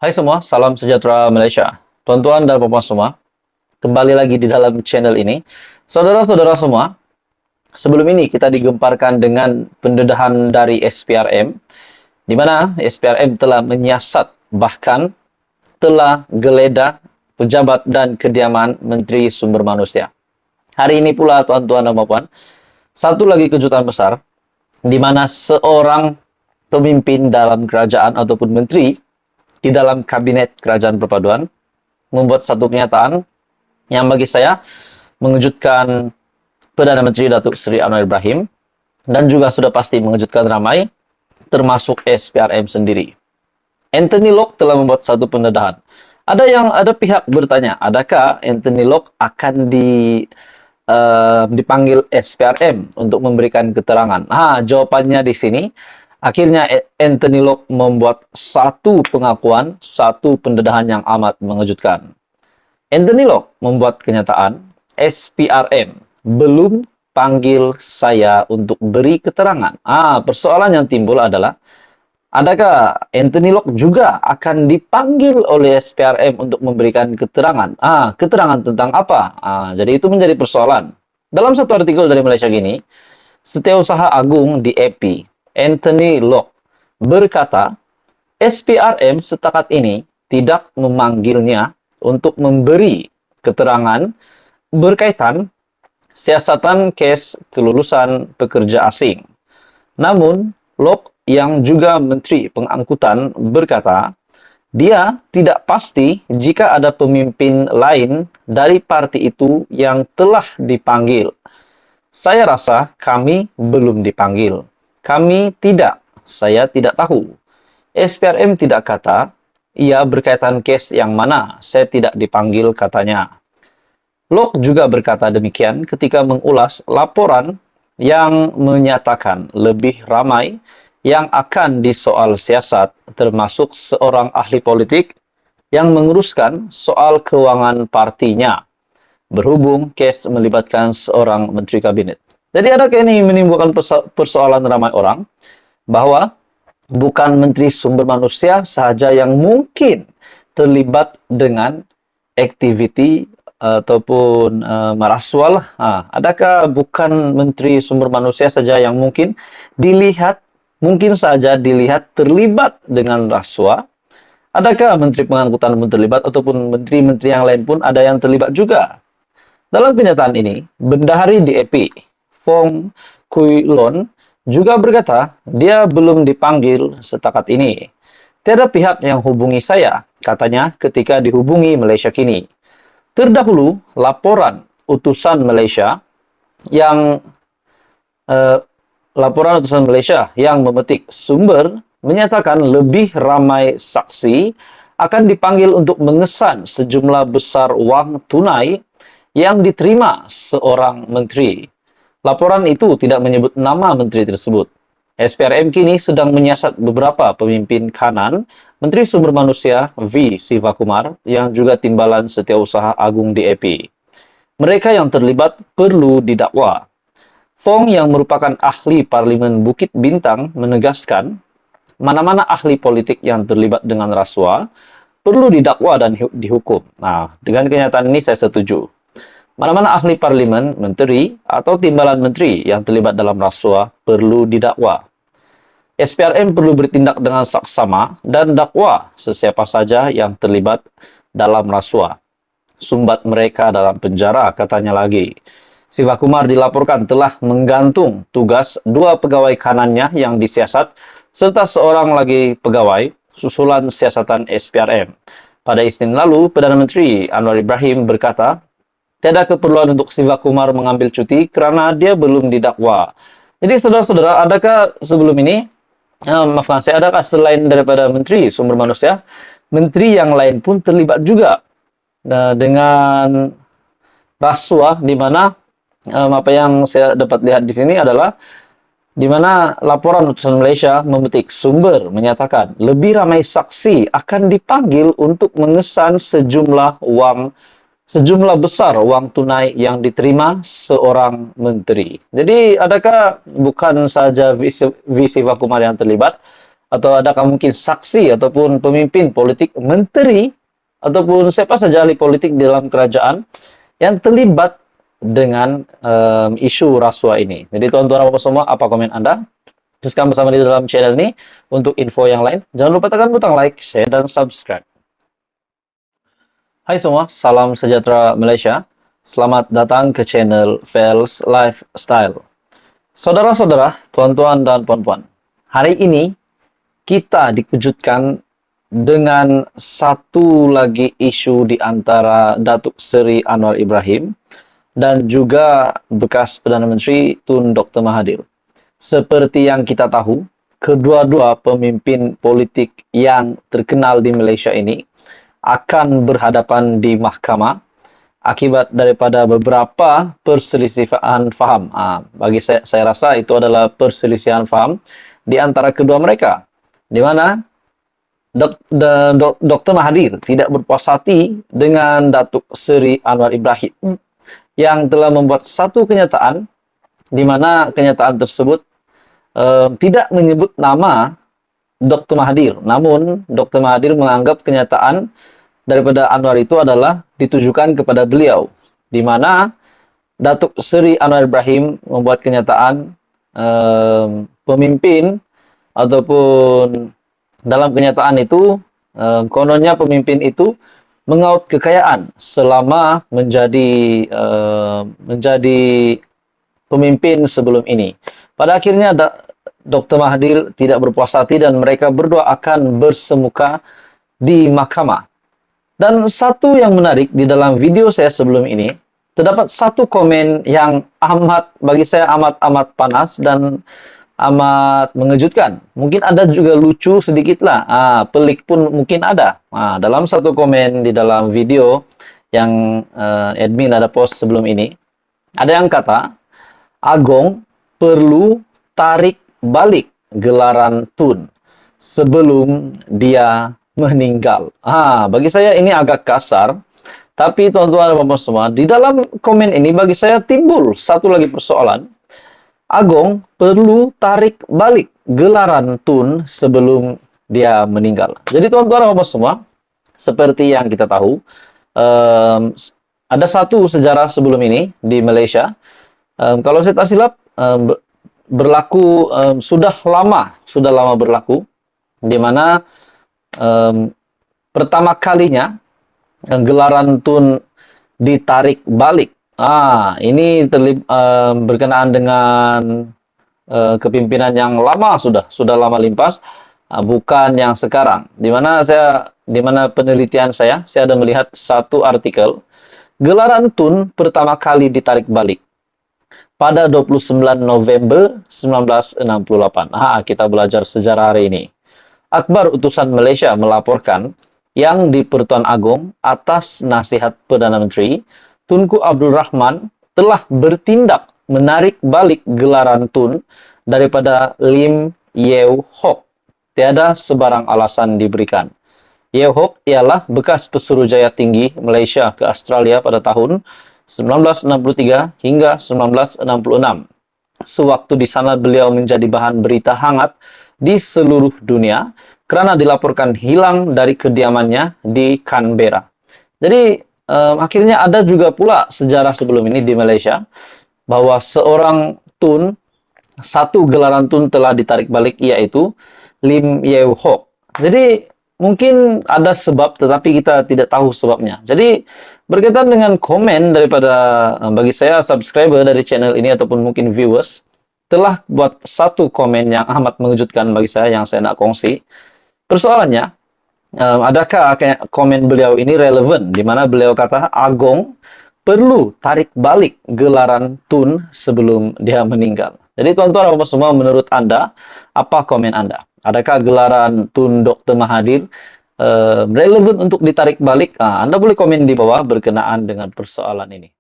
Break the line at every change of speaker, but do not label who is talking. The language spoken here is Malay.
Hai semua, salam sejahtera Malaysia. Tuan-tuan dan puan-puan semua, kembali lagi di dalam channel ini. Saudara-saudara semua, sebelum ini kita digemparkan dengan pendedahan dari SPRM, di mana SPRM telah menyiasat bahkan telah geledah pejabat dan kediaman Menteri Sumber Manusia. Hari ini pula tuan-tuan dan puan-puan, satu lagi kejutan besar, di mana seorang pemimpin dalam kerajaan ataupun menteri di dalam kabinet kerajaan perpaduan membuat satu kenyataan yang bagi saya mengejutkan Perdana Menteri Datuk Seri Anwar Ibrahim dan juga sudah pasti mengejutkan ramai, termasuk SPRM sendiri. Anthony Locke telah membuat satu pendedahan. Ada pihak bertanya, adakah Anthony Locke akan dipanggil SPRM untuk memberikan keterangan? Jawabannya di sini. Akhirnya Anthony Locke membuat satu pengakuan, satu pendedahan yang amat mengejutkan. Anthony Locke membuat kenyataan, SPRM belum panggil saya untuk beri keterangan. Persoalan yang timbul adalah, adakah Anthony Locke juga akan dipanggil oleh SPRM untuk memberikan keterangan? Keterangan tentang apa? Jadi itu menjadi persoalan. Dalam satu artikel dari Malaysia Gini, Setiausaha Agung di AP, Anthony Locke berkata, SPRM setakat ini tidak memanggilnya untuk memberi keterangan berkaitan siasatan kes kelulusan pekerja asing. Namun, Locke yang juga Menteri Pengangkutan berkata, dia tidak pasti jika ada pemimpin lain dari parti itu yang telah dipanggil. Saya rasa kami belum dipanggil. Kami tidak, saya tidak tahu. SPRM tidak kata, ia berkaitan kes yang mana, saya tidak dipanggil katanya. Locke juga berkata demikian ketika mengulas laporan yang menyatakan lebih ramai yang akan disoal siasat, termasuk seorang ahli politik yang menguruskan soal keuangan partinya, berhubung kes melibatkan seorang menteri kabinet. Jadi adakah ini menimbulkan persoalan ramai orang bahwa bukan Menteri Sumber Manusia sahaja yang mungkin terlibat dengan aktiviti ataupun merasual. Adakah bukan Menteri Sumber Manusia saja yang mungkin saja dilihat terlibat dengan rasuah? Adakah Menteri Pengangkutan pun terlibat ataupun menteri-menteri yang lain pun ada yang terlibat juga? Dalam kenyataan ini, Bendahari DAP Fong Kui Lon juga berkata, dia belum dipanggil setakat ini. Tiada pihak yang hubungi saya, katanya ketika dihubungi Malaysia Kini. Terdahulu, laporan utusan Malaysia yang memetik sumber menyatakan lebih ramai saksi akan dipanggil untuk mengesan sejumlah besar wang tunai yang diterima seorang menteri. Laporan itu tidak menyebut nama menteri tersebut. SPRM kini sedang menyiasat beberapa pemimpin kanan Menteri Sumber Manusia V. Sivakumar yang juga timbalan Setiausaha Agung DAP. Mereka yang terlibat perlu didakwa. Fong yang merupakan ahli Parlimen Bukit Bintang menegaskan mana-mana ahli politik yang terlibat dengan rasuah perlu didakwa dan dihukum. Dengan kenyataan ini saya setuju. Mana-mana ahli parlimen, menteri, atau timbalan menteri yang terlibat dalam rasuah perlu didakwa. SPRM perlu bertindak dengan saksama dan dakwa sesiapa saja yang terlibat dalam rasuah. Sumbat mereka dalam penjara, katanya lagi. Sivakumar dilaporkan telah menggantung tugas 2 pegawai kanannya yang disiasat, serta seorang lagi pegawai susulan siasatan SPRM. Pada Isnin lalu, Perdana Menteri Anwar Ibrahim berkata, tiada keperluan untuk Sivakumar mengambil cuti kerana dia belum didakwa. Jadi saudara-saudara, adakah sebelum ini, adakah selain daripada Menteri Sumber Manusia, menteri yang lain pun terlibat juga dengan rasuah, di mana apa yang saya dapat lihat di sini adalah di mana laporan utusan Malaysia memetik sumber menyatakan lebih ramai saksi akan dipanggil untuk mengesan sejumlah besar wang tunai yang diterima seorang menteri. Jadi adakah bukan saja V. Sivakumar yang terlibat, atau adakah mungkin saksi ataupun pemimpin politik, menteri ataupun siapa saja ahli politik di dalam kerajaan yang terlibat dengan isu rasuah ini. Jadi tuan-tuan Bapak semua, apa komen Anda? Teruskan bersama di dalam channel ini. Untuk info yang lain, jangan lupa tekan butang like, share, dan subscribe. Hai semua, salam sejahtera Malaysia. Selamat datang ke channel Fels Lifestyle. Saudara-saudara, tuan-tuan dan puan-puan, hari ini kita dikejutkan dengan satu lagi isu di antara Datuk Seri Anwar Ibrahim dan juga bekas Perdana Menteri Tun Dr. Mahathir. Seperti yang kita tahu, kedua-dua pemimpin politik yang terkenal di Malaysia ini akan berhadapan di mahkamah akibat daripada beberapa perselisihan faham. Bagi saya rasa itu adalah perselisihan faham di antara kedua mereka, di mana Dr. Mahathir tidak berpuas hati dengan Datuk Seri Anwar Ibrahim yang telah membuat satu kenyataan di mana kenyataan tersebut tidak menyebut nama Dr. Mahathir. Namun Dr. Mahathir menganggap kenyataan daripada Anwar itu adalah ditujukan kepada beliau, di mana Datuk Seri Anwar Ibrahim membuat kenyataan pemimpin ataupun dalam kenyataan itu kononnya pemimpin itu mengaut kekayaan selama menjadi pemimpin sebelum ini. Pada akhirnya Dr. Mahathir tidak berpuas hati dan mereka berdua akan bersemuka di mahkamah. Dan satu yang menarik di dalam video saya sebelum ini, terdapat satu komen yang bagi saya amat panas dan amat mengejutkan. Mungkin ada juga lucu sedikit lah, pelik pun mungkin ada. Dalam satu komen di dalam video yang admin ada post sebelum ini, ada yang kata, Agong perlu tarik balik gelaran Tun sebelum dia meninggal. Bagi saya ini agak kasar, tapi tuan-tuan dan puan semua, di dalam komen ini bagi saya timbul satu lagi persoalan. Agong perlu tarik balik gelaran Tun sebelum dia meninggal. Jadi tuan-tuan dan puan semua, seperti yang kita tahu, ada satu sejarah sebelum ini di Malaysia. Kalau saya tak silap, berlaku sudah lama berlaku, di mana pertama kalinya gelaran Tun ditarik balik. Ini berkenaan dengan kepimpinan yang lama, sudah lama limpas, bukan yang sekarang. Di mana penelitian saya ada melihat satu artikel, gelaran Tun pertama kali ditarik balik pada 29 November 1968. Kita belajar sejarah hari ini. Akhbar Utusan Malaysia melaporkan yang di Pertuan Agong atas nasihat Perdana Menteri Tunku Abdul Rahman telah bertindak menarik balik gelaran Tun daripada Lim Yew Hock. Tiada sebarang alasan diberikan. Yew Hock ialah bekas Pesuruhjaya Tinggi Malaysia ke Australia pada tahun 1963 hingga 1966. Sewaktu di sana beliau menjadi bahan berita hangat di seluruh dunia karena dilaporkan hilang dari kediamannya di Canberra. Jadi akhirnya ada juga pula sejarah sebelum ini di Malaysia bahwa seorang Tun, satu gelaran Tun telah ditarik balik, yaitu Lim Yew Hock. Jadi mungkin ada sebab tetapi kita tidak tahu sebabnya. Jadi berkaitan dengan komen daripada bagi saya subscriber dari channel ini ataupun mungkin viewers telah buat satu komen yang amat mengejutkan bagi saya yang saya nak kongsi. Persoalannya, adakah komen beliau ini relevan, di mana beliau kata Agong perlu tarik balik gelaran Tun sebelum dia meninggal. Jadi tuan-tuan dan semua, menurut Anda, apa komen Anda? Adakah gelaran Tun Dr. Mahathir relevan untuk ditarik balik? Anda boleh komen di bawah berkenaan dengan persoalan ini.